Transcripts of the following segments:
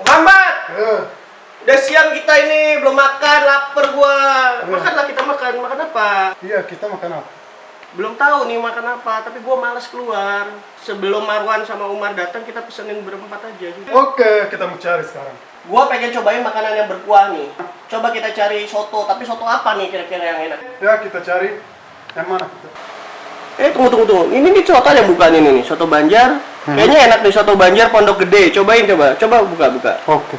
Muhammad! Udah siang kita ini, belum makan, lapar gua. Makanlah kita makan. Makan apa? Iya, kita makan apa? Belum tahu nih makan apa, tapi gua malas keluar. Sebelum Marwan sama Umar datang, kita pesenin berempat aja. Oke, kita mau cari sekarang. Gua pengen cobain makanan yang berkuah nih. Coba kita cari soto, tapi soto apa nih kira-kira yang enak? Ya, kita cari yang mana kita? Tunggu. Ini nih soto yang bukan ini nih, soto Banjar. Kayaknya enak nih soto Banjar Pondok Gede. Cobain coba. Coba buka. Oke.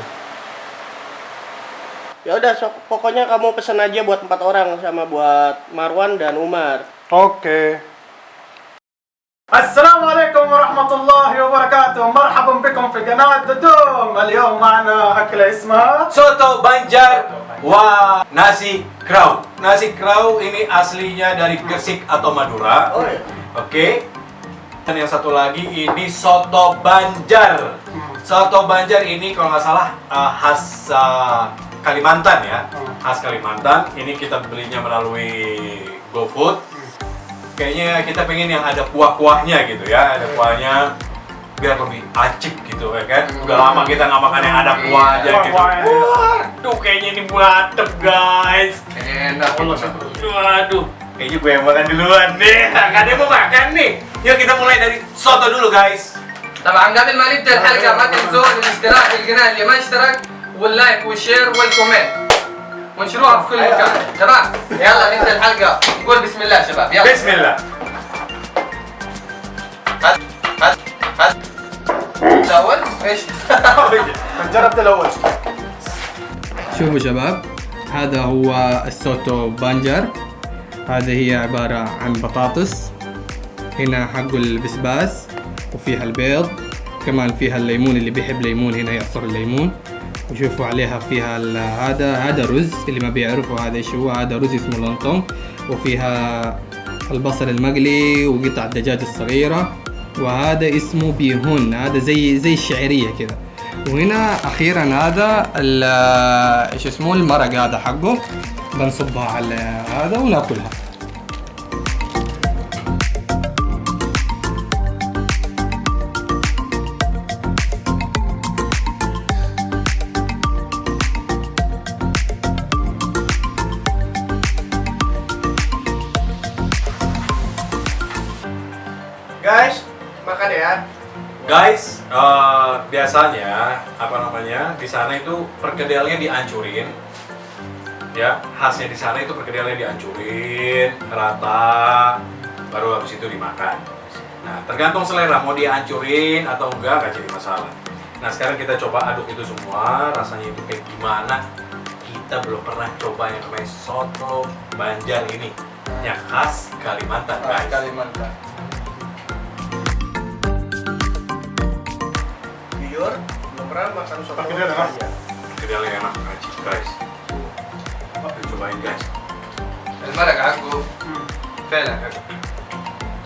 Ya udah, pokoknya kamu pesen aja buat 4 orang sama buat Marwan dan Umar. اوكي السلام عليكم ورحمة الله وبركاته مرحبا بكم في قناة ددوم اليوم معنا أكلة اسمها Soto Banjar wah nasi krau. Nasi krau ini aslinya dari Gresik atau Madura. Oh iya. Oke. Dan yang satu lagi ini soto Banjar. Soto Banjar ini kalau nggak salah khas Kalimantan ya. Khas Kalimantan. Ini kita belinya melalui GoFood. Kayaknya kita pengen yang ada kuah-kuahnya gitu ya, ada kuahnya biar lebih acik gitu ya kan. Udah lama kita nggak makan yang ada kuah aja gitu. Waduh, kayaknya ini mantep guys. Enak. Waduh, kayaknya gue yang makan duluan deh. Gak ada yang mau makan nih. Yuk kita mulai dari soto dulu guys. طبعا قبل ما نبدا الحلقه ما تنسوا الاشتراك في القناه اللي ما اشترك واللايك والشير والكومنت ونشروها في كل مكان تمام يلا نبدا الحلقه نقول بسم الله شباب يلا Bismillah. هات الاول ايش جربت الأول شوفوا شباب، هذا هو السوتو بانجر. هذه هي عبارة عن بطاطس، هنا حقه البسباس وفيها البيض، كمان فيها الليمون، اللي بيحب ليمون هنا يعصر الليمون. وشوفوا عليها فيها هذا رز، اللي ما بيعرفوا هذا ايش هو، هذا رز اسمه لونتون، وفيها البصل المقلي وقطع الدجاج الصغيرة، وهذا اسمه بيهون، هذا زي الشعرية كذا. وهنا اخيرا هذا ايش اسمه المرق هذا حقه، بنصبها على هذا وناكلها. Guys, makan ya. Guys, biasanya di sana itu perkedelnya dihancurin, ya khasnya di sana itu perkedelnya dihancurin rata, baru habis itu dimakan. Nah tergantung selera mau dihancurin atau enggak jadi masalah. Nah sekarang kita coba aduk itu semua, rasanya itu kayak gimana? Kita belum pernah coba yang namanya soto Banjar ini, yang khas Kalimantan guys. Kalimantan Jujur, belum pernah makan soto Perkedel enak. Banjar. Perkedelnya enak guys. Kita cobain guys. المرق حقه فعلا حلو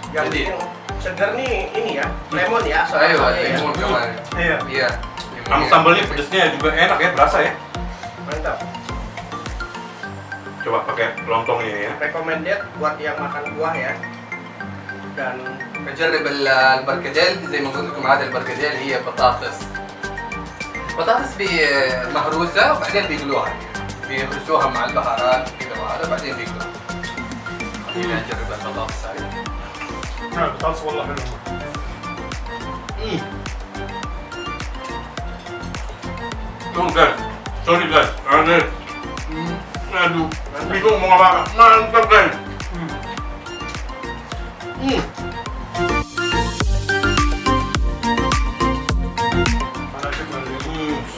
Yang Jadi- bikin seger nih ini ya, lemon ya. ايوه soalnya ya. ليمون كمان Iya. iya Sama sambalnya pedesnya juga enak ya, berasa ya. Mantap. Coba pakai lontong ini ya. Recommended buat yang makan buah ya. Dan نجرب البركديل زي ما قلت لكم. هذا البركديل هي بطاطس مهروسه وبعدين بيقلوها، بيهرسوها مع البهارات كذا وهذا بعدين بيقلوها. خلينا نجرب البطاطس هذه. بطاطس والله حلو Tuh guys, sorry guys, aduh, bingung mau apa, mantap guys.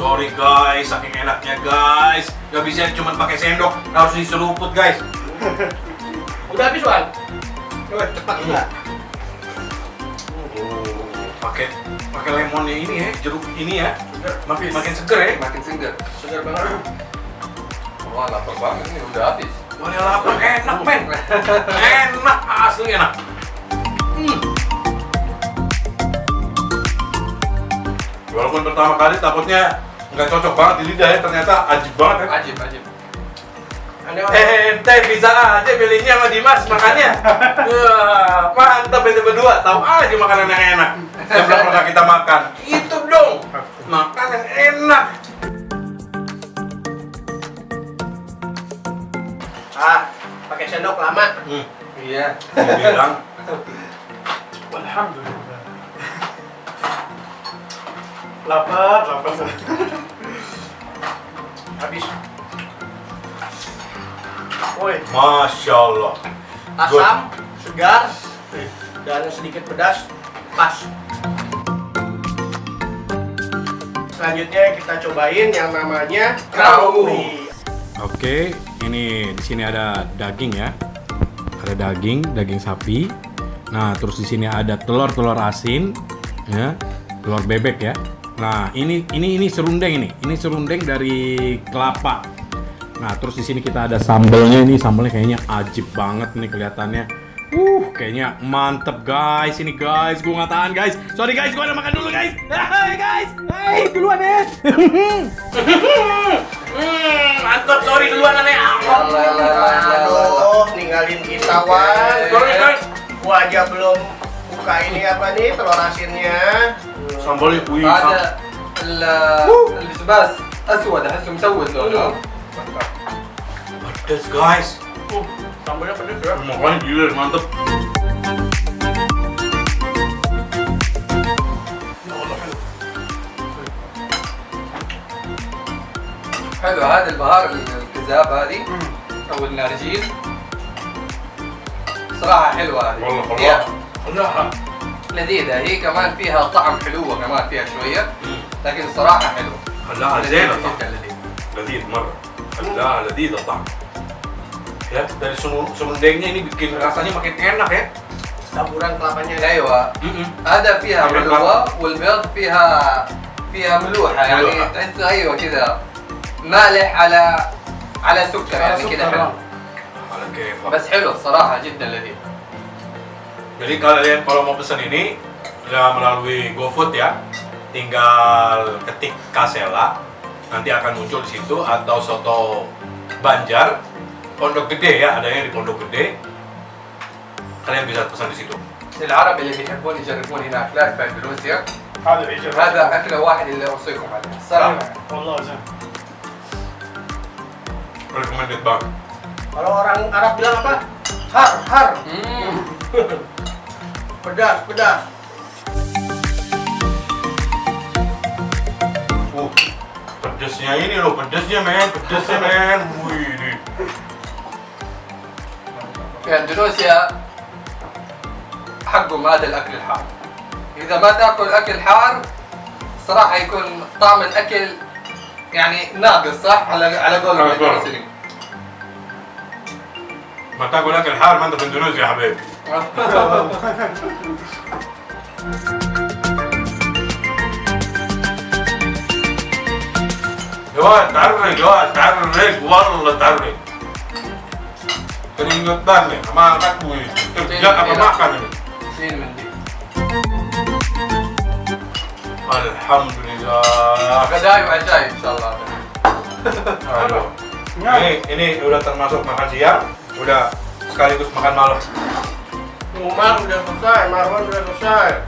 Sorry guys, saking enaknya guys, gak bisa cuma pakai sendok, harus diseruput guys. udah habis Wan. Coba cepat juga. Pakai lemonnya ini ya, jeruk ini ya, makin seger ya. makin segar. Segar banget. Wah lapar banget ini udah habis. Wah, ini lapar, enak men, enak, asli enak. Walaupun pertama kali takutnya nggak cocok banget di lidah ya, ternyata ajib banget ya. Ajib. Ente bisa aja pilihnya sama Dimas makannya. Wah, mantap itu berdua, tahu aja makanan yang enak. Yang belum pernah kita makan. Itu dong. Makan yang enak. Pakai sendok lama. Iya. Bilang Alhamdulillah. Lapar. Habis. Woi, Masya Allah. Asam, segar, dan sedikit pedas. Pas. Selanjutnya kita cobain yang namanya krauli. Oke, ini di sini ada daging ya. Ada daging sapi. Nah, terus di sini ada telur asin, ya, telur bebek ya. Nah, ini serundeng ini. Ini serundeng dari kelapa. Nah, terus di sini kita ada sambelnya. Ini sambelnya kayaknya ajib banget nih kelihatannya. Kayaknya mantep guys. Ini guys, gua nggak tahan guys. Sorry guys, gua ada makan dulu guys. Hai guys, hai duluan ya. Mantap, sorry duluan aneh. Aduh, ninggalin kita wan. Sorry guys. Gua aja belum buka ini apa nih telur asinnya. Sambalnya هذا البسباس اسود احسه مسود لونه. pedes guys. Sambalnya pedes ya. Makanya gila mantep. حلو هذا البهار الكذاب هذه او النارجيل صراحه حلوه هذه. والله خلاص. هي لذيذه هي كمان فيها طعم حلوه كمان فيها شويه لكن الصراحه حلوه. خلاها لذيذة زينة جدا طعم. لذيذ. لذيذ مرة. خلاها لذيذة طعم. Ya, dari serundengnya ini bikin rasanya makin enak ya. Taburan kelapanya. ايوه هذا فيها طعم حلوه الكرم. والبيض فيها ملوحه يعني ملوحة. تحس ايوه كذا مالح على سكر يعني كذا حلو Ala kefak. بس حلو الصراحه جدا لذيذ. Jadi kalian kalau mau pesan ini ya melalui GoFood ya, tinggal ketik Kasela, nanti akan muncul di situ, atau soto Banjar Pondok Gede ya, adanya di Pondok Gede. Kalian bisa pesan di situ. العرب اللي بيحبون يجربون هنا اكلات في اندونيسيا هذا بيجي هذا اكله واحد اللي اوصيكم عليه الصراحه. والله زين. Recommended banget. Kalau orang Arab bilang apa? Har. Pedas. Pedesnya ini loh, pedesnya men. Wih, ini. في اندونيسيا حقهم هذا الاكل الحار. اذا ما تاكل اكل حار صراحه يكون طعم الاكل يعني ناقص صح على قولهم على قولهم. المصريين. ما تاكل اكل حار ما انت في اندونيسيا يا حبيبي. جواد تعرق والله تعرق. Keringetan nih sama anakku ini. Kerja apa makan ini? شيل من دي. Alhamdulillah. غداي وعشاي ان شاء الله. Aduh. Ini udah termasuk makan siang, udah sekaligus makan malam. Umar udah selesai, Marwan udah selesai,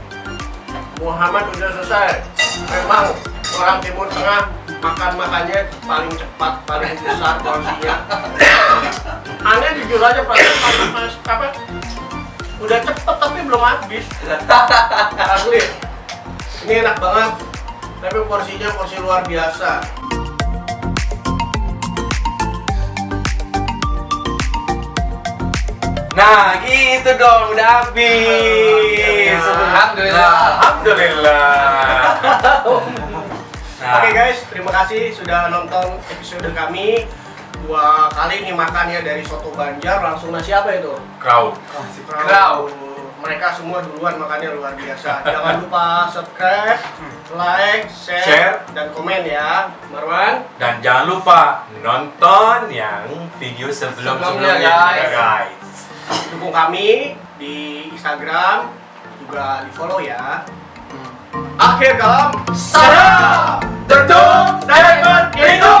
Muhammad udah selesai. Memang orang Timur Tengah makannya paling cepat, paling besar porsinya. Aneh jujur aja pas apa? Udah cepet tapi belum habis. Asli. Ini enak banget. Tapi porsinya porsi luar biasa. Nah, gitu dong, udah habis. Alhamdulillah. Alhamdulillah. Nah, Oke guys, terima kasih sudah nonton episode kami. 2 kali nih makannya dari soto Banjar, langsung nasi apa itu? crowd. Kraut. Mereka semua duluan makannya luar biasa. Jangan lupa subscribe, like, share, Share. dan komen ya, Marwan. Dan jangan lupa nonton yang video sebelum-sebelumnya Sebelumnya, guys. Dukung kami di Instagram, juga di follow ya. Akhir kalam, salam, Diamond itu.